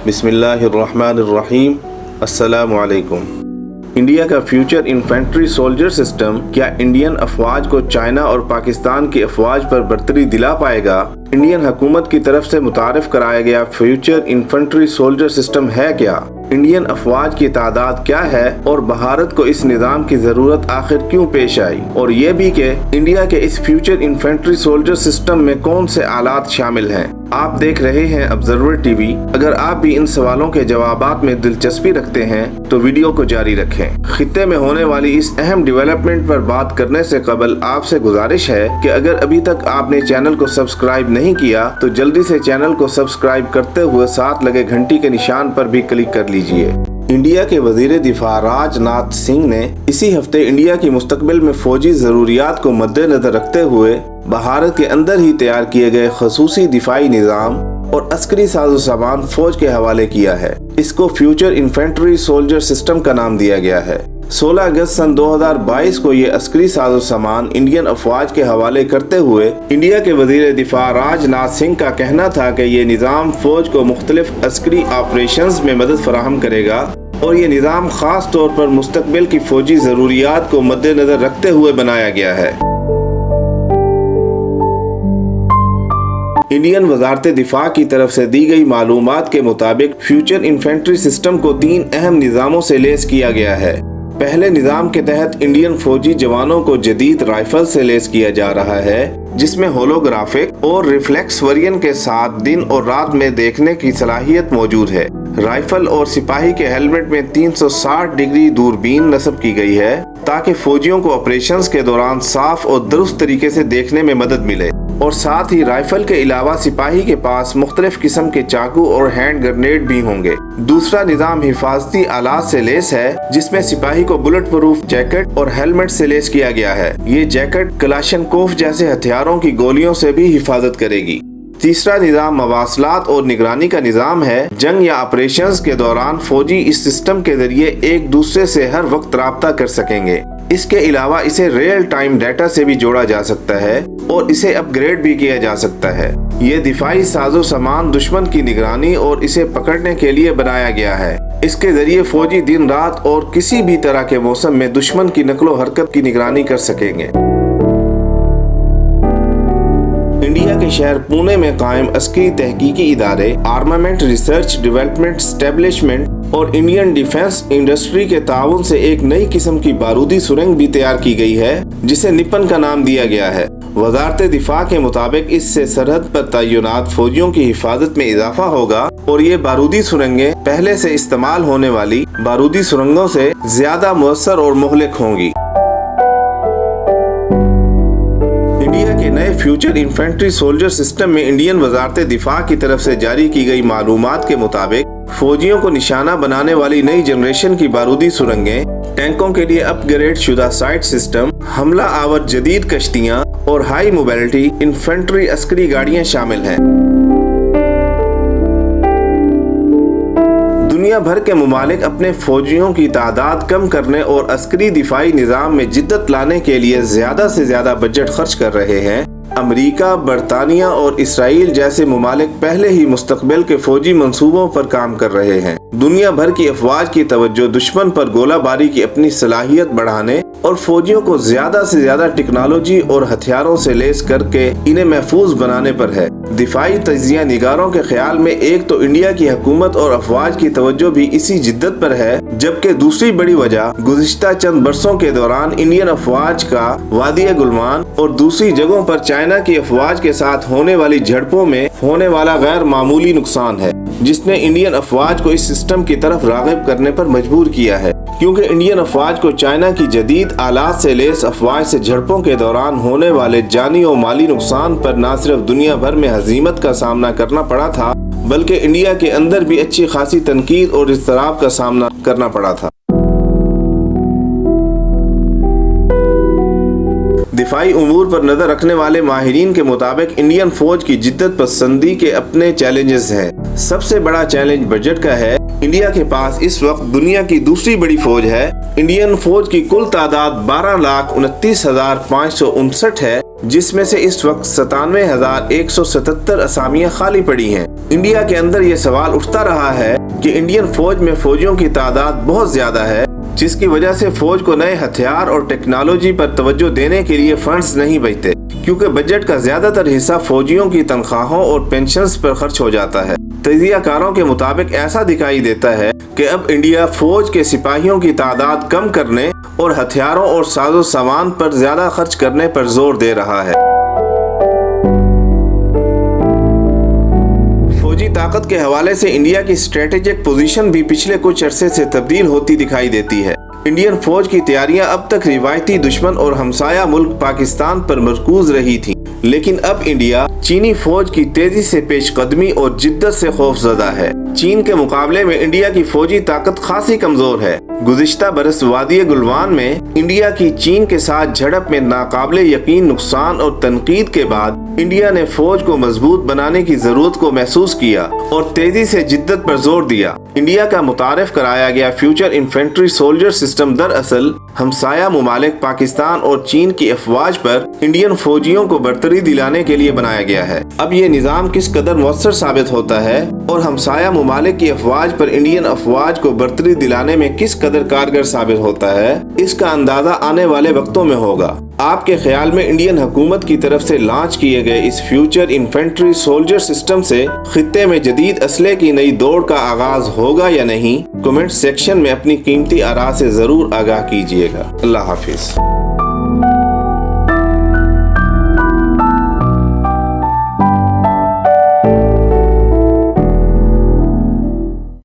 बिस्मिल्लाहिर्रहमानिर्रहीम। अस्सलामु अलैकुम। इंडिया का फ्यूचर इन्फेंट्री सोल्जर सिस्टम क्या इंडियन अफवाज को चाइना और पाकिस्तान की अफवाज पर बरतरी दिला पाएगा? इंडियन हुकूमत की तरफ से मुतारिफ कराया गया फ्यूचर इन्फेंट्री सोल्जर सिस्टम है क्या? इंडियन अफवाज की तादाद क्या है और भारत को इस निज़ाम की ज़रूरत आखिर क्यों पेश आई? और ये भी कि इंडिया के इस फ्यूचर इन्फेंट्री सोल्जर सिस्टम में कौन से आलात शामिल हैं? आप देख रहे हैं ऑब्जर्वर टीवी। अगर आप भी इन सवालों के जवाबात में दिलचस्पी रखते हैं तो वीडियो को जारी रखें। खित्ते में होने वाली इस अहम डेवलपमेंट पर बात करने से कबल आपसे गुजारिश है कि अगर अभी तक आपने चैनल को सब्सक्राइब नहीं किया तो जल्दी से चैनल को सब्सक्राइब करते हुए साथ लगे घंटी के निशान पर भी क्लिक कर लीजिए। इंडिया के वजीर दिफा राजनाथ सिंह ने इसी हफ्ते इंडिया की मुस्तकबिल में फौजी जरूरियात को मद्देनजर रखते हुए भारत के अंदर ही तैयार किए गए खसूसी दिफाई निज़ाम और अस्करी साजो सामान फौज के हवाले किया है। इसको फ्यूचर इन्फेंट्री सोल्जर सिस्टम का नाम दिया गया है। 16 अगस्त सन 2022 को ये अस्करी साजो सामान इंडियन अफवाज के हवाले करते हुए इंडिया के वजीर दिफा राजनाथ सिंह का कहना था कि ये निज़ाम फौज को मुख्तलिफ अस्करी ऑपरेशंस में मदद फराहम करेगा और ये निज़ाम खास तौर पर मुस्तकबिल की फौजी ज़रूरियात को मद्देनजर रखते हुए बनाया गया है। इंडियन वजारत दिफा की तरफ से दी गई मालूमात के मुताबिक फ्यूचर इन्फेंट्री सिस्टम को 3 अहम निज़ामों से लेस किया गया है। पहले निज़ाम के तहत इंडियन फौजी जवानों को जदीद राइफल से लेस किया जा रहा है, जिसमें होलोग्राफिक और रिफ्लेक्स वेरिएंट के साथ दिन और रात में देखने की सलाहियत मौजूद है। राइफल और सिपाही के हेलमेट में 360 डिग्री दूरबीन नस्ब की गई है ताकि फौजियों को ऑपरेशंस के दौरान साफ और दुरुस्त तरीके से देखने में मदद मिले। और साथ ही राइफल के अलावा सिपाही के पास मुख्तलिफ किस्म के चाकू और हैंड ग्रेनेड भी होंगे। दूसरा निज़ाम हिफाजती आलात से लेस है, जिसमें सिपाही को बुलेट प्रूफ जैकेट और हेलमेट से लेस किया गया है। ये जैकेट कलाशनकोफ जैसे हथियारों की गोलियों से भी हिफाजत करेगी। तीसरा निज़ाम मवासलात और निगरानी का निज़ाम है। जंग या ऑपरेशंस के दौरान फौजी इस सिस्टम के जरिए एक दूसरे से हर वक्त राब्ता कर सकेंगे। इसके अलावा इसे रियल टाइम डाटा से भी जोड़ा जा सकता है और इसे अपग्रेड भी किया जा सकता है। ये दिफाई साजो सामान दुश्मन की निगरानी और इसे पकड़ने के लिए बनाया गया है। इसके जरिए फौजी दिन रात और किसी भी तरह के मौसम में दुश्मन की नकलो हरकत की निगरानी कर सकेंगे। इंडिया के शहर पुणे में कायम अस्करी तहकीकी इदारे, आर्मामेंट रिसर्च डेवलपमेंट एस्टेब्लिशमेंट और इंडियन डिफेंस इंडस्ट्री के ताउन से एक नई किस्म की बारूदी सुरंग भी तैयार की गई है, जिसे निपन का नाम दिया गया है। वजारत दिफा के मुताबिक इससे सरहद पर तैनात फौजियों की हिफाजत में इजाफा होगा और ये बारूदी सुरंगें पहले से इस्तेमाल होने वाली बारूदी सुरंगों से ज्यादा मुअस्सर और मुहलिक होंगी। इंडिया के नए फ्यूचर इन्फेंट्री सोल्जर सिस्टम में इंडियन वजारत दिफा की तरफ से जारी की गई मालूमात के मुताबिक फौजियों को निशाना बनाने वाली नई जनरेशन की बारूदी सुरंगें, टैंकों के लिए अपग्रेड शुदा साइट सिस्टम, हमला आवर जदीद कश्तियां और हाई मोबिलिटी इन्फेंट्री अस्करी गाड़ियां शामिल हैं। दुनिया भर के मुमालिक अपने फौजियों की तादाद कम करने और अस्करी दिफाई निज़ाम में जिद्दत लाने के लिए ज्यादा से ज्यादा बजट खर्च कर रहे हैं। अमेरिका, बरतानिया और इसराइल जैसे मुमालिक पहले ही मुस्तकबिल के फौजी मंसूबों पर काम कर रहे हैं। दुनिया भर की अफवाज की तवज्जो दुश्मन पर गोलाबारी की अपनी सलाहियत बढ़ाने और फौजियों को ज्यादा से ज्यादा टेक्नोलॉजी और हथियारों से लेस करके इन्हें महफूज बनाने पर है। दिफाई तजिया निगारों के ख्याल में एक तो इंडिया की हुकूमत और अफवाज की तवज्जो भी इसी जिद्दत पर है, जबकि दूसरी बड़ी वजह गुज़िश्ता चंद बरसों के दौरान इंडियन अफवाज का वादी गुलमान और दूसरी जगहों पर चाइना की अफवाज के साथ होने वाली झड़पों में होने वाला गैर मामूली नुकसान है, जिसने इंडियन अफवाज को इस सिस्टम की तरफ राग़िब करने पर मजबूर किया है। क्योंकि इंडियन अफवाज को चाइना की जदीद आलात से लेस अफवाज से झड़पों के दौरान होने वाले जानी और माली नुकसान पर न सिर्फ दुनिया भर में हजीमत का सामना करना पड़ा था, बल्कि इंडिया के अंदर भी अच्छी खासी तनकीद और इज़्तिराब का सामना करना पड़ा था। दिफाई उमूर पर नजर रखने वाले माहिरीन के मुताबिक इंडियन फौज की जिद्दत पसंदी के अपने चैलेंजेस हैं। सबसे बड़ा चैलेंज बजट का है। इंडिया के पास इस वक्त दुनिया की दूसरी बड़ी फौज है। इंडियन फौज की कुल तादाद 12,29,559 है, जिसमें से इस वक्त 97,177 असामियां खाली पड़ी हैं। انڈیا کے اندر یہ سوال اٹھتا رہا ہے کہ انڈین فوج میں فوجیوں کی تعداد بہت زیادہ ہے، جس کی وجہ سے فوج کو نئے ہتھیار اور ٹیکنالوجی پر توجہ دینے کے لیے فنڈز نہیں بچتے، کیونکہ بجٹ کا زیادہ تر حصہ فوجیوں کی تنخواہوں اور پینشنز پر خرچ ہو جاتا ہے۔ تجزیہ کاروں کے مطابق ایسا دکھائی دیتا ہے کہ اب انڈیا فوج کے سپاہیوں کی تعداد کم کرنے اور ہتھیاروں اور ساز و سامان پر زیادہ خرچ کرنے پر زور دے رہا ہے۔ فوجی طاقت کے حوالے سے انڈیا کی اسٹریٹجک پوزیشن بھی پچھلے کچھ عرصے سے تبدیل ہوتی دکھائی دیتی ہے۔ انڈین فوج کی تیاریاں اب تک روایتی دشمن اور ہمسایہ ملک پاکستان پر مرکوز رہی تھیں، لیکن اب انڈیا چینی فوج کی تیزی سے پیش قدمی اور جدت سے خوف زدہ ہے۔ چین کے مقابلے میں انڈیا کی فوجی طاقت خاصی کمزور ہے۔ گزشتہ برس وادی گلوان میں انڈیا کی چین کے ساتھ جھڑپ میں ناقابل یقین نقصان اور تنقید کے بعد انڈیا نے فوج کو مضبوط بنانے کی ضرورت کو محسوس کیا اور تیزی سے جدت پر زور دیا۔ انڈیا کا متعارف کرایا گیا فیوچر انفینٹری سولجر سسٹم دراصل ہمسایہ ممالک پاکستان اور چین کی افواج پر انڈین فوجیوں کو برتری دلانے کے لیے بنایا گیا ہے۔ اب یہ نظام کس قدر مؤثر ثابت ہوتا ہے اور ہمسایہ ممالک کی افواج پر انڈین افواج کو برتری دلانے میں کس قدر کارگر ثابت ہوتا ہے، اس کا اندازہ آنے والے وقتوں میں ہوگا۔ آپ کے خیال میں انڈین حکومت کی طرف سے لانچ کیے گئے اس فیوچر انفینٹری سولجر سسٹم سے خطے میں جدید اسلحے کی نئی دوڑ کا آغاز ہوگا یا نہیں؟ کمنٹ سیکشن میں اپنی قیمتی آراء سے ضرور آگاہ کیجیے گا۔ اللہ حافظ۔